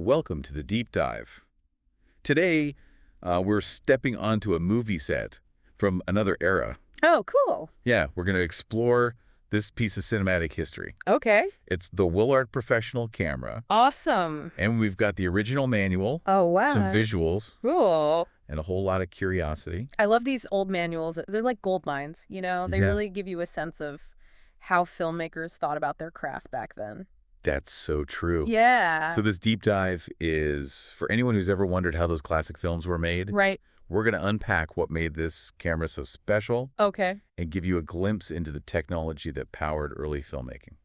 Welcome to the Deep Dive. Today, we're stepping onto a movie set from another era. Oh, cool. Yeah, we're going to explore this piece of cinematic history. Okay. It's the Wilart professional camera, Awesome. and we've got the original manual, Oh, wow. some visuals, Cool. and a whole lot of curiosity. I love these old manuals. They're like gold mines, you know? They Yeah. really give you a sense of how filmmakers thought about their craft back then. That's so true. Yeah. So this deep dive is, for anyone who's ever wondered how those classic films were made, Right. we're going to unpack what made this camera so special Okay. and give you a glimpse into the technology that powered early filmmaking.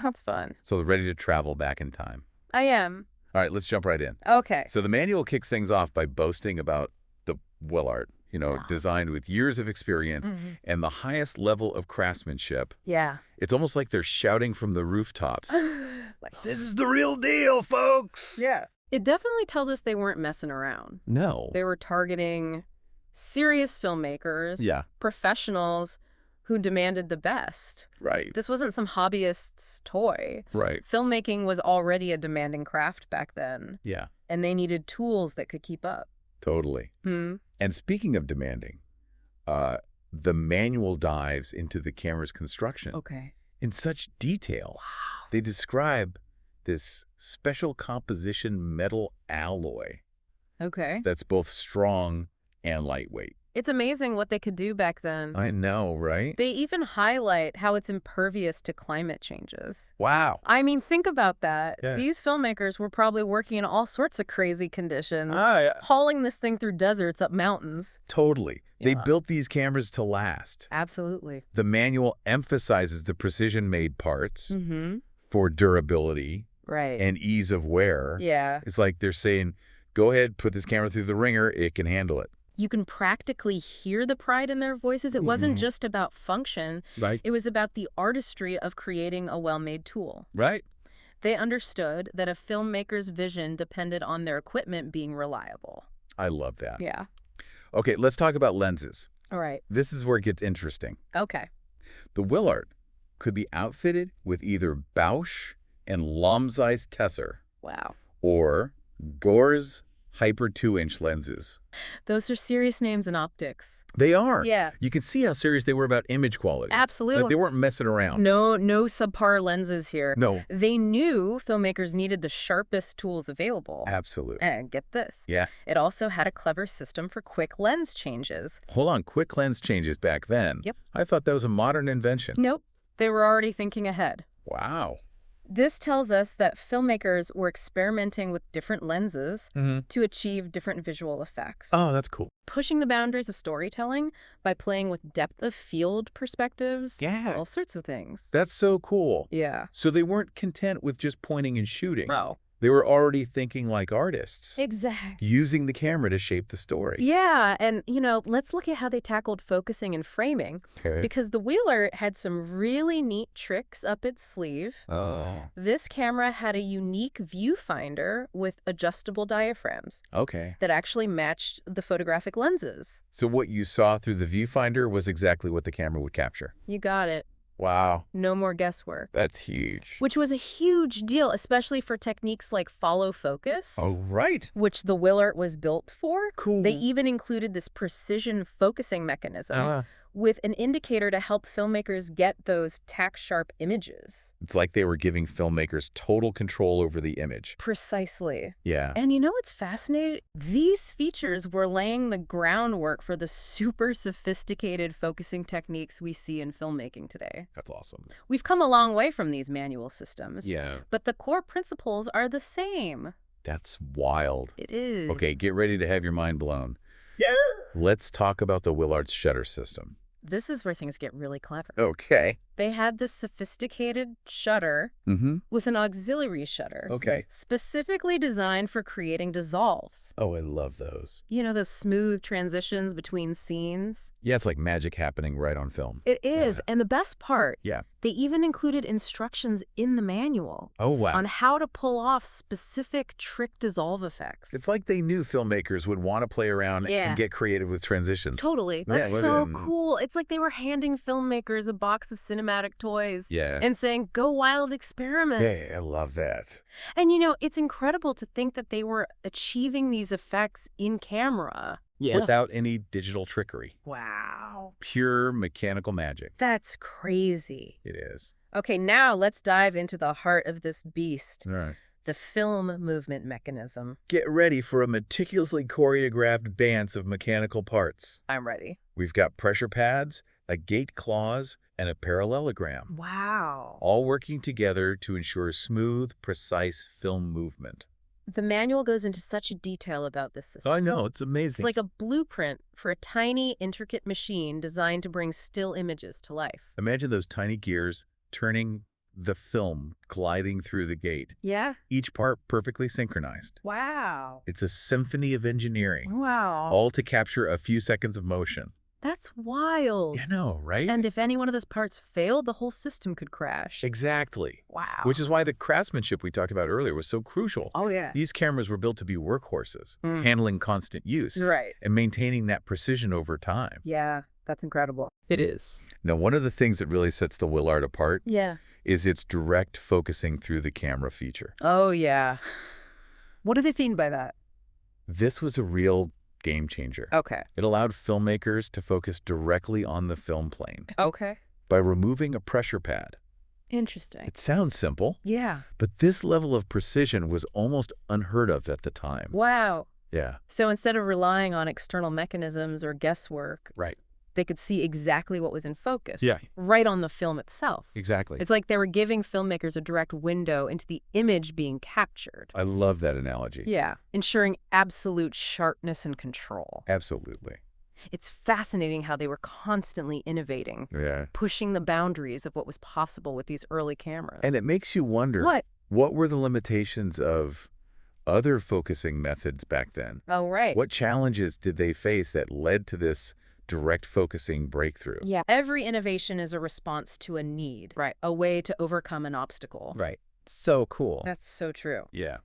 That's fun. So ready to travel back in time. I am. All right, let's jump right in. Okay. So the manual kicks things off by boasting about the Wilart, Wow. designed with years of experience Mhm. and the highest level of craftsmanship. Yeah. It's almost like they're shouting from the rooftops. Like, This is the real deal, folks! yeah. It definitely tells us they weren't messing around. No. They were targeting serious filmmakers, Yeah, professionals who demanded the best. right, This wasn't some hobbyist's toy. right. Filmmaking was already a demanding craft back then, Yeah, and they needed tools that could keep up. totally. Hmm. And speaking of demanding, the manual dives into the camera's construction Okay. in such detail. Wow. They describe this special composition metal alloy Okay. that's both strong and lightweight. It's amazing what they could do back then. I know, right? They even highlight how it's impervious to climate changes. Wow. I mean, think about that. Yeah. These filmmakers were probably working in all sorts of crazy conditions, Yeah. hauling this thing through deserts up mountains. Totally. They Yeah. built these cameras to last. Absolutely. The manual emphasizes the precision-made parts Mm-hmm. for durability Right. and ease of wear. Yeah. It's like they're saying, go ahead, put this camera through the ringer, it can handle it. You can practically hear the pride in their voices. It wasn't Mhm. just about function. Right. It was about the artistry of creating a well-made tool. Right. They understood that a filmmaker's vision depended on their equipment being reliable. I love that. Yeah. Okay, let's talk about lenses. All right. This is where it gets interesting. Okay. The Wilart could be outfitted with either Bausch and Lomzei's Tesser Wow. or Gore's Hyper 2-inch lenses. Those are serious names in optics. They are. Yeah. You can see how serious they were about image quality. Absolutely. Like, they weren't messing around. No subpar lenses here. No. They knew filmmakers needed the sharpest tools available. Absolutely. And get this. Yeah. It also had a clever system for quick lens changes. Hold on. Quick lens changes back then. Yep. I thought that was a modern invention. Nope. They were already thinking ahead. Wow. This tells us that filmmakers were experimenting with different lenses to achieve different visual effects. Oh, that's cool. Pushing the boundaries of storytelling by playing with depth of field perspectives. Yeah. All sorts of things. That's so cool. Yeah. So they weren't content with just pointing and shooting. Bro. They were already thinking like artists, Exactly. using the camera to shape the story. Yeah, and, let's look at how they tackled focusing and framing, Okay. because the Wilart had some really neat tricks up its sleeve. Oh, This camera had a unique viewfinder with adjustable diaphragms okay. that actually matched the photographic lenses. So what you saw through the viewfinder was exactly what the camera would capture. You got it. Wow. No more guesswork. That's huge. Which was a huge deal, especially for techniques like follow focus, Oh, right. which the Wilart was built for. Cool. They even included this precision focusing mechanism with an indicator to help filmmakers get those tack-sharp images. It's like they were giving filmmakers total control over the image. Precisely. Yeah. And you know what's fascinating? These features were laying the groundwork for the super sophisticated focusing techniques we see in filmmaking today. That's awesome. We've come a long way from these manual systems, Yeah. but the core principles are the same. That's wild. It is. Okay, get ready to have your mind blown. Yeah. Let's talk about the Wilart's shutter system. This is where things get really clever. Okay. They had this sophisticated shutter Mm-hmm. with an auxiliary shutter. Okay. Specifically designed for creating dissolves. Oh, I love those. You know, those smooth transitions between scenes? Yeah, it's like magic happening right on film. It is. And the best part, Yeah. they even included instructions in the manual Oh, wow. on how to pull off specific trick dissolve effects. It's like they knew filmmakers would want to play around Yeah. and get creative with transitions. Totally. Yeah, That's what- so cool. It's like they were handing filmmakers a box of cinematic cinematic toys Yeah. and saying, go wild, experiment. Yeah, I love that. And, it's incredible to think that they were achieving these effects in camera. Yeah. Without any digital trickery. Wow. Pure mechanical magic. That's crazy. It is. Okay, now let's dive into the heart of this beast. All right. The film movement mechanism. Get ready for a meticulously choreographed dance of mechanical parts. I'm ready. We've got pressure pads, a gate clause, and a parallelogram, Wow. all working together to ensure smooth, precise film movement. The manual goes into such detail about this system. I know, it's It's amazing. like a blueprint for a tiny, intricate machine designed to bring still images to life. Imagine those tiny gears turning the film, gliding through the gate. Yeah? Each part perfectly synchronized. Wow. It's a symphony of engineering, Wow. all to capture a few seconds of motion. That's wild. You know, right? And if any one of those parts failed, the whole system could crash. Exactly. Wow. Which is why the craftsmanship we talked about earlier was so crucial. Oh, yeah. These cameras were built to be workhorses, Mm. handling constant use, Right. and maintaining that precision over time. Yeah, that's incredible. It is. Now, one of the things that really sets the Wilart apart Yeah. is its direct focusing through the camera feature. Oh, yeah. What do they mean by that? This was a real game changer. Okay. It allowed filmmakers to focus directly on the film plane Okay. by removing a pressure pad. Interesting. It sounds simple, Yeah. but this level of precision was almost unheard of at the time. Wow. Yeah, So instead of relying on external mechanisms or guesswork, right. they could see exactly what was in focus. Yeah. Right on the film itself. Exactly. It's like they were giving filmmakers a direct window into the image being captured. I love that analogy. Yeah. Ensuring absolute sharpness and control. Absolutely. It's fascinating how they were constantly innovating, Yeah. pushing the boundaries of what was possible with these early cameras. And it makes you wonder, what were the limitations of other focusing methods back then? Oh, right. What challenges did they face that led to this direct focusing breakthrough? Yeah. Every innovation is a response to a need. Right. A way to overcome an obstacle. Right. So cool. That's so true. Yeah.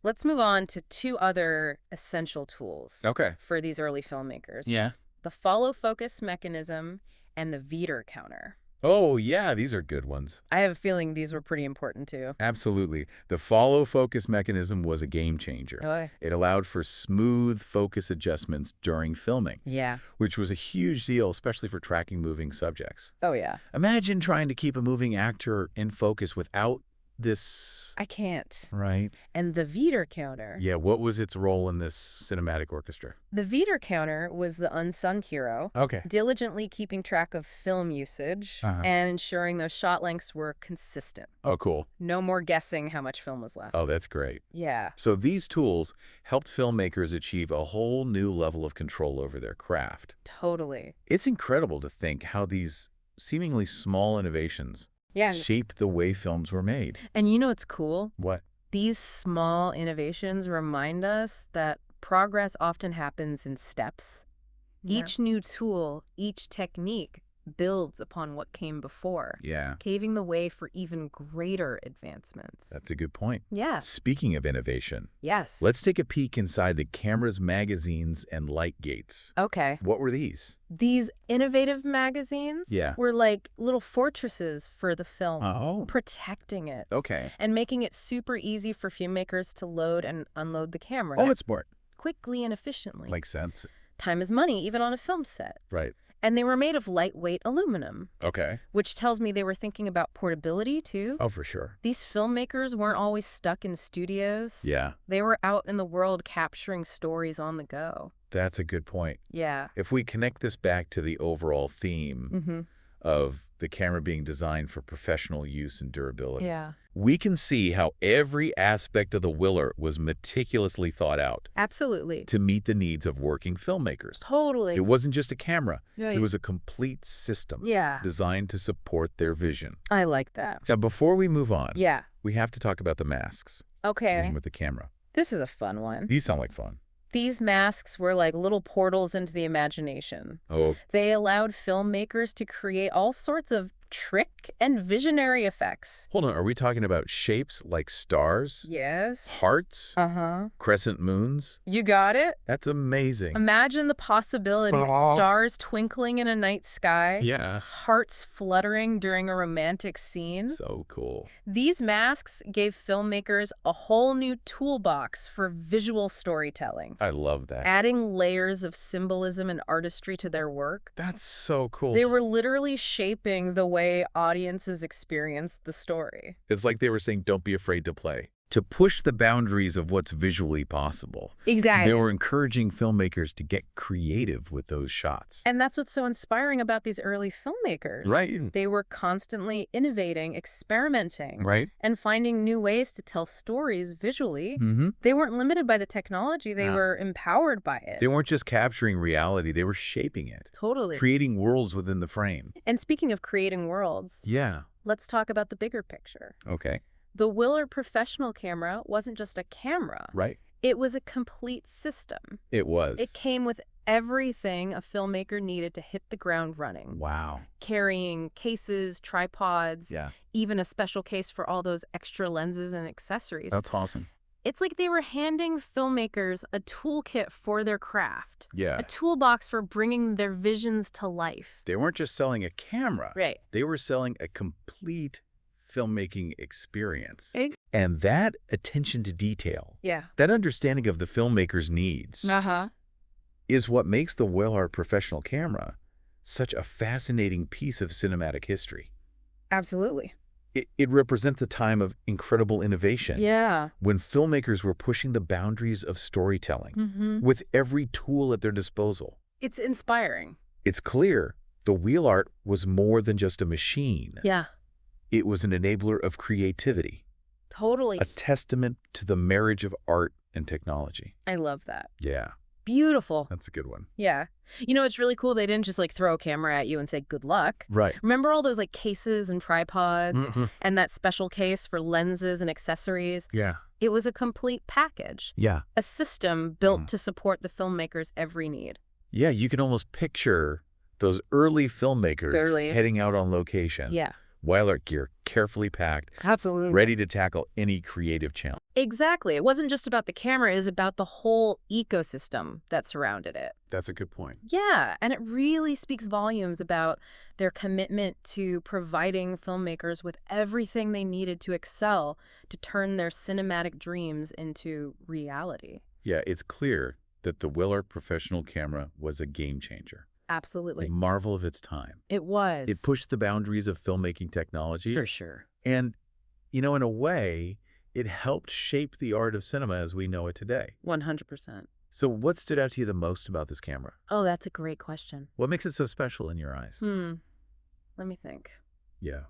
Let's move on to two other essential tools Okay. for these early filmmakers. Yeah. The follow focus mechanism and the Veeder counter. Oh, yeah, these are good ones. I have a feeling these were pretty important too. Absolutely. The follow focus mechanism was a game changer. Oh, It allowed for smooth focus adjustments during filming, yeah. which was a huge deal, especially for tracking moving subjects. Oh, yeah. Imagine trying to keep a moving actor in focus without this. I can't. Right. And the Veeder counter. Yeah, what was its role in this cinematic orchestra? The Veeder counter was the unsung hero, Okay. diligently keeping track of film usage and ensuring those shot lengths were consistent. Oh, cool. No more guessing how much film was left. Oh, that's great. Yeah. So these tools helped filmmakers achieve a whole new level of control over their craft. Totally. It's incredible to think how these seemingly small innovations shaped the way films were made. And you know what's cool? What? These small innovations remind us that progress often happens in steps. Yeah. Each new tool, each technique builds upon what came before, Yeah, paving the way for even greater advancements. that's a good point. Yeah. Speaking of innovation, Yes. let's take a peek inside the camera's magazines and light gates. Okay. What were these? These innovative magazines were like little fortresses for the film, Oh, protecting it okay. and making it super easy for filmmakers to load and unload the camera Oh, it's smart. quickly and efficiently. Makes sense. Time is money, even on a film set. Right. And they were made of lightweight aluminum, Okay. which tells me they were thinking about portability, too. Oh, for sure. These filmmakers weren't always stuck in studios. Yeah, They were out in the world capturing stories on the go. that's a good point. Yeah. If we connect this back to the overall theme Mm-hmm. of the camera being designed for professional use and durability, Yeah. we can see how every aspect of the Wilart was meticulously thought out Absolutely. to meet the needs of working filmmakers. Totally. It wasn't just a camera. Right. It was a complete system Yeah. designed to support their vision. I like that. Now, before we move on, Yeah. we have to talk about the masks Okay. dealing with the camera. This is a fun one. These sound like fun. These masks were like little portals into the imagination. Oh, They allowed filmmakers to create all sorts of trick and visionary effects. Hold on, are we talking about shapes like stars, Yes. hearts, Uh-huh. crescent moons? You got it? That's amazing. Imagine the possibility of stars twinkling in a night sky, Yeah. hearts fluttering during a romantic scene. So cool. These masks gave filmmakers a whole new toolbox for visual storytelling, I love that. adding layers of symbolism and artistry to their work. That's so cool. They were literally shaping the way audiences experienced the story. It's like they were saying, don't be afraid to play. To push the boundaries of what's visually possible. Exactly. They were encouraging filmmakers to get creative with those shots. And that's what's so inspiring about these early filmmakers. Right. They were constantly innovating, experimenting, Right. and finding new ways to tell stories visually. Mm-hmm. They weren't limited by the technology. They were empowered by it. They weren't just capturing reality, they were shaping it. Totally. Creating worlds within the frame. And speaking of creating worlds, Yeah. let's talk about the bigger picture. Okay. The Wilart professional camera wasn't just a camera. Right. It was a complete system. It was. It came with everything a filmmaker needed to hit the ground running. Wow. Carrying cases, tripods, Yeah. even a special case for all those extra lenses and accessories. That's awesome. It's like they were handing filmmakers a toolkit for their craft. Yeah. A toolbox for bringing their visions to life. They weren't just selling a camera. Right. They were selling a complete filmmaking experience. Ex- And that attention to detail, Yeah. that understanding of the filmmaker's needs, Uh-huh. is what makes the Wilart professional camera such a fascinating piece of cinematic history. Absolutely. It represents a time of incredible innovation. Yeah. When filmmakers were pushing the boundaries of storytelling Mm-hmm. with every tool at their disposal. It's inspiring. It's clear the Wilart was more than just a machine. Yeah. It was an enabler of creativity, Totally. a testament to the marriage of art and technology. I love that. Yeah, Beautiful. that's a good one. Yeah. You know, it's really cool. They didn't just like throw a camera at you and say, good luck. Right. Remember all those like cases and tripods Mhm. and that special case for lenses and accessories? Yeah. It was a complete package, Yeah. a system built to support the filmmaker's every need. Yeah, you can almost picture those early filmmakers Early. heading out on location. Yeah. Wilart gear carefully packed, Absolutely. ready to tackle any creative challenge. Exactly. It wasn't just about the camera, it was about the whole ecosystem that surrounded it. That's a good point. Yeah, and it really speaks volumes about their commitment to providing filmmakers with everything they needed to excel, to turn their cinematic dreams into reality. Yeah, it's clear that the Wilart professional camera was a game changer, Absolutely. a marvel of its time. It was. It pushed the boundaries of filmmaking technology. For sure. And, you know, in a way, it helped shape the art of cinema as we know it today. 100%. So what stood out to you the most about this camera? Oh, that's a great question. What makes it so special in your eyes? Let me think. Yeah.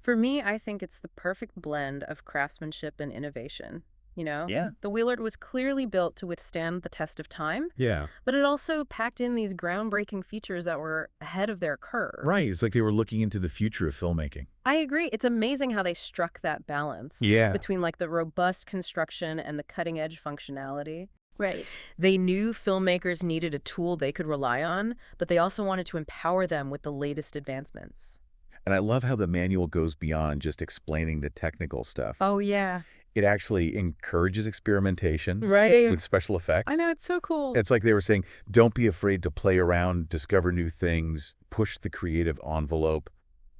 For me, I think it's the perfect blend of craftsmanship and innovation. You know? Yeah. The Wilart was clearly built to withstand the test of time, Yeah. but it also packed in these groundbreaking features that were ahead of their curve. Right. It's like they were looking into the future of filmmaking. I agree. It's amazing how they struck that balance Yeah. between like the robust construction and the cutting edge functionality. Right. They knew filmmakers needed a tool they could rely on, but they also wanted to empower them with the latest advancements. And I love how the manual goes beyond just explaining the technical stuff. Oh, yeah. It actually encourages experimentation Right. with special effects. I know, it's so cool. It's like they were saying, don't be afraid to play around, discover new things, push the creative envelope.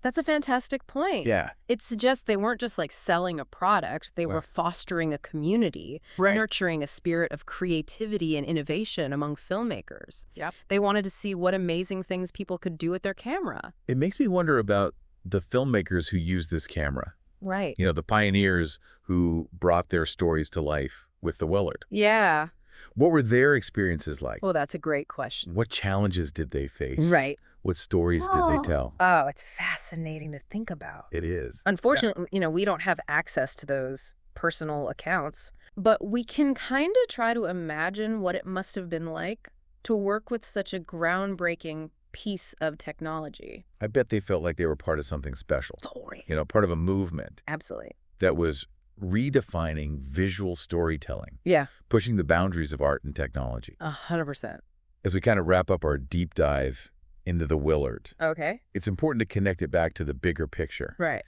That's a fantastic point. Yeah. It suggests they weren't just like selling a product, they were Right. fostering a community, Right. nurturing a spirit of creativity and innovation among filmmakers. Yep. They wanted to see what amazing things people could do with their camera. It makes me wonder about the filmmakers who use this camera. Right. You know, the pioneers who brought their stories to life with the Wilart. Yeah. What were their experiences like? Well, that's a great question. What challenges did they face? Right. What stories did they tell? Oh, it's fascinating to think about. It is. Unfortunately, you know, we don't have access to those personal accounts, but we can kind of try to imagine what it must have been like to work with such a groundbreaking piece of technology. I bet they felt like they were part of something special. Totally. You know, part of a movement Absolutely. that was redefining visual storytelling, Yeah, pushing the boundaries of art and technology. 100%. As we kind of wrap up our deep dive into the Willard. Okay. It's important to connect it back to the bigger picture. Right.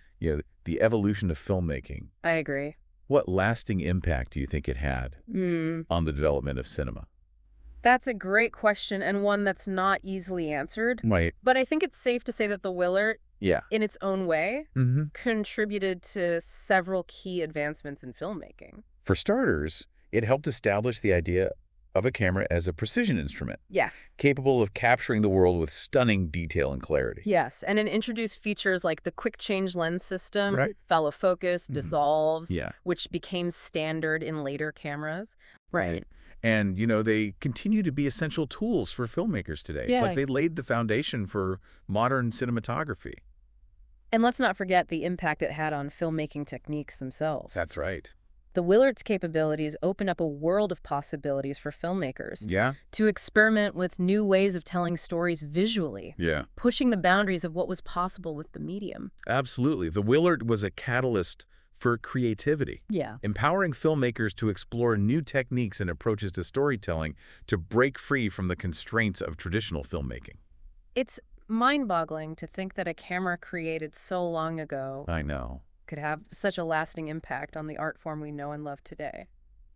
The evolution of filmmaking. I agree. What lasting impact do you think it had on the development of cinema? That's a great question, and one that's not easily answered. Right. But I think it's safe to say that the Willard, Yeah. in its own way, Mm-hmm. contributed to several key advancements in filmmaking. For starters, it helped establish the idea of a camera as a precision instrument, Yes. capable of capturing the world with stunning detail and clarity. Yes, and it introduced features like the quick change lens system, Right. fellow focus, dissolves, Yeah. which became standard in later cameras. Right. And, they continue to be essential tools for filmmakers today. It's Yeah. like they laid the foundation for modern cinematography. And let's not forget the impact it had on filmmaking techniques themselves. That's right. The Willard's capabilities opened up a world of possibilities for filmmakers Yeah? to experiment with new ways of telling stories visually, Yeah. pushing the boundaries of what was possible with the medium. Absolutely. The Willard was a catalyst for creativity, Yeah. empowering filmmakers to explore new techniques and approaches to storytelling to break free from the constraints of traditional filmmaking. It's mind-boggling to think that a camera created so long ago I know. could have such a lasting impact on the art form we know and love today.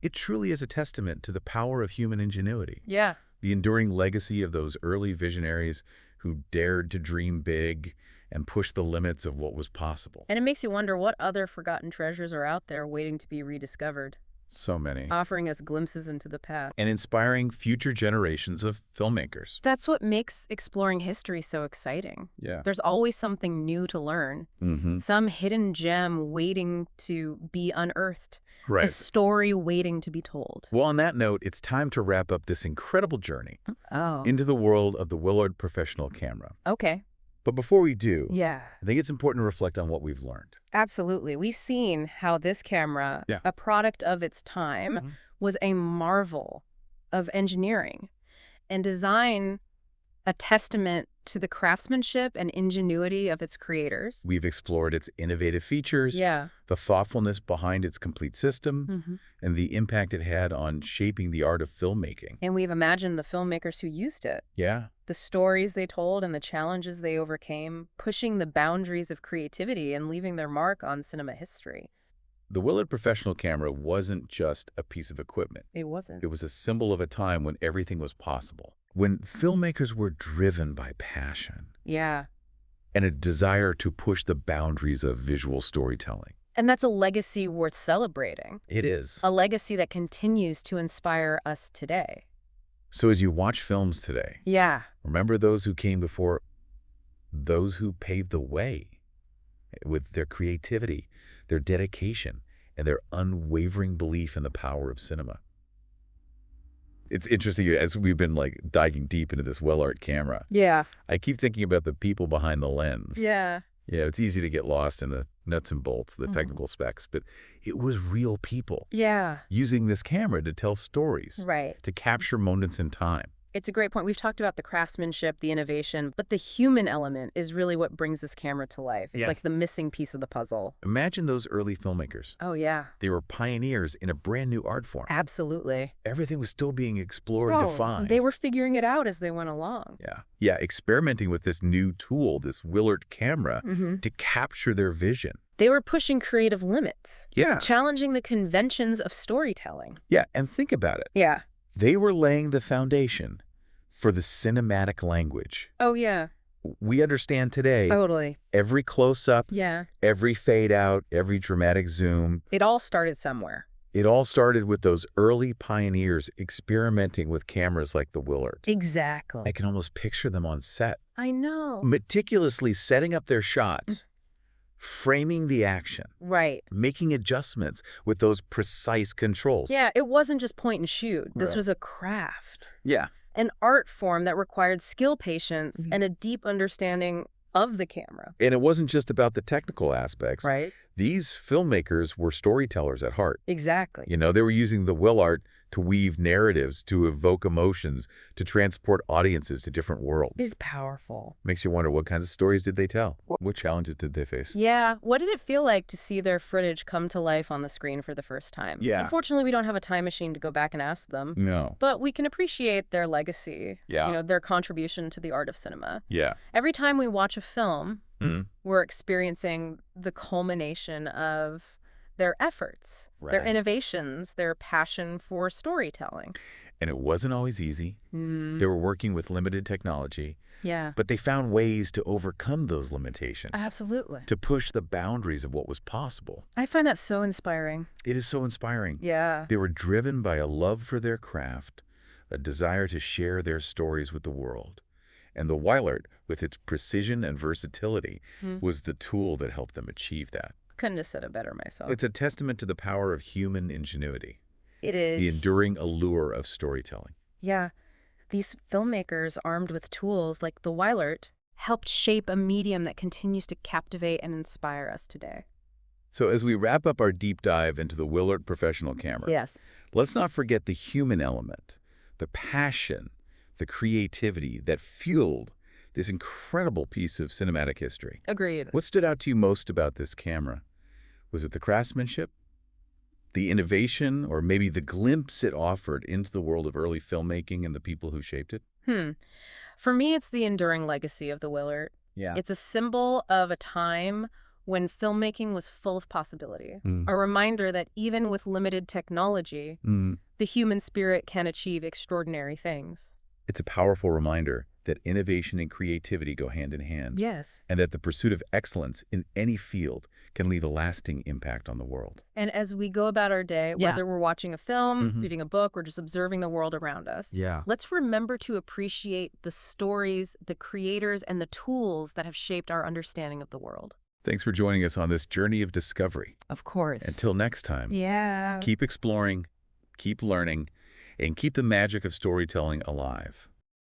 It truly is a testament to the power of human ingenuity, Yeah. the enduring legacy of those early visionaries who dared to dream big and push the limits of what was possible. And it makes you wonder what other forgotten treasures are out there waiting to be rediscovered, So many. offering us glimpses into the past. And inspiring future generations of filmmakers. That's what makes exploring history so exciting. Yeah. There's always something new to learn, Mm-hmm. some hidden gem waiting to be unearthed, a Right. story waiting to be told. Well, on that note, it's time to wrap up this incredible journey Oh. into the world of the Willard professional camera. Okay. But before we do, Yeah. I think it's important to reflect on what we've learned. Absolutely. We've seen how this camera, Yeah. a product of its time, Mhm. was a marvel of engineering and design, a testament to the craftsmanship and ingenuity of its creators. We've explored its innovative features, Yeah. the thoughtfulness behind its complete system, Mhm. and the impact it had on shaping the art of filmmaking. And we've imagined the filmmakers who used it, Yeah. the stories they told and the challenges they overcame, pushing the boundaries of creativity and leaving their mark on cinema history. The Willard professional camera wasn't just a piece of equipment. It wasn't. It was a symbol of a time when everything was possible, when filmmakers were driven by passion Yeah. and a desire to push the boundaries of visual storytelling. And that's a legacy worth celebrating. It is. A legacy that continues to inspire us today. So as you watch films today, Yeah. remember those who came before, those who paved the way with their creativity, their dedication, and their unwavering belief in the power of cinema. It's interesting, as we've been diving deep into this Wilart camera, Yeah. I keep thinking about the people behind the lens. Yeah. Yeah, it's easy to get lost in the nuts and bolts, the technical specs, but it was real people Yeah. using this camera to tell stories, Right. to capture moments in time. It's a great point. We've talked about the craftsmanship, the innovation, but the human element is really what brings this camera to life. It's Yeah. like the missing piece of the puzzle. Imagine those early filmmakers. Oh, yeah. They were pioneers in a brand new art form. Absolutely. Everything was still being explored and defined. They were figuring it out as they went along. Yeah, experimenting with this new tool, this Wilart camera, Mm-hmm. to capture their vision. They were pushing creative limits, Yeah. challenging the conventions of storytelling. Yeah, and think about it. Yeah. They were laying the foundation for the cinematic language. Oh, yeah. We understand today Totally. every close-up, Yeah. every fade-out, every dramatic zoom. It all started somewhere. It all started with those early pioneers experimenting with cameras like the Willard. Exactly. I can almost picture them on set, I know. meticulously setting up their shots, framing the action, Right. making adjustments with those precise controls. Yeah, it wasn't just point and shoot. This Right. was a craft. Yeah. An art form that required skill, patience, Mhm. and a deep understanding of the camera. And it wasn't just about the technical aspects. Right. These filmmakers were storytellers at heart. Exactly. They were using the Wilart to weave narratives, to evoke emotions, to transport audiences to different worlds. It's powerful. Makes you wonder, what kinds of stories did they tell? What challenges did they face? Yeah. What did it feel like to see their footage come to life on the screen for the first time? Yeah. Unfortunately, we don't have a time machine to go back and ask them. No. But we can appreciate their legacy, Yeah. their contribution to the art of cinema. Yeah. Every time we watch a film, Mhm. we're experiencing the culmination of their efforts, their Right. innovations, their passion for storytelling. And it wasn't always easy. They were working with limited technology, Yeah. but they found ways to overcome those limitations, Absolutely. to push the boundaries of what was possible. I find that so inspiring. It is so inspiring. Yeah. They were driven by a love for their craft, a desire to share their stories with the world. And the Wilart, with its precision and versatility, was the tool that helped them achieve that. Couldn't have said it better myself. It's a testament to the power of human ingenuity, It is. the enduring allure of storytelling. Yeah. These filmmakers, armed with tools like the Wilart, helped shape a medium that continues to captivate and inspire us today. So as we wrap up our deep dive into the Wilart professional camera, Yes. let's not forget the human element, the passion, the creativity that fueled this incredible piece of cinematic history. Agreed. What stood out to you most about this camera? Was it the craftsmanship, the innovation, or maybe the glimpse it offered into the world of early filmmaking and the people who shaped it? For me, it's the enduring legacy of the Wilart. Yeah. It's a symbol of a time when filmmaking was full of possibility. A reminder that even with limited technology, the human spirit can achieve extraordinary things. It's a powerful reminder that innovation and creativity go hand in hand, Yes. and that the pursuit of excellence in any field can leave a lasting impact on the world. And as we go about our day, Yeah. whether we're watching a film, reading a book, or just observing the world around us, Yeah. let's remember to appreciate the stories, the creators, and the tools that have shaped our understanding of the world. Thanks for joining us on this journey of discovery. Of course. Until next time, Yeah. keep exploring, keep learning, and keep the magic of storytelling alive.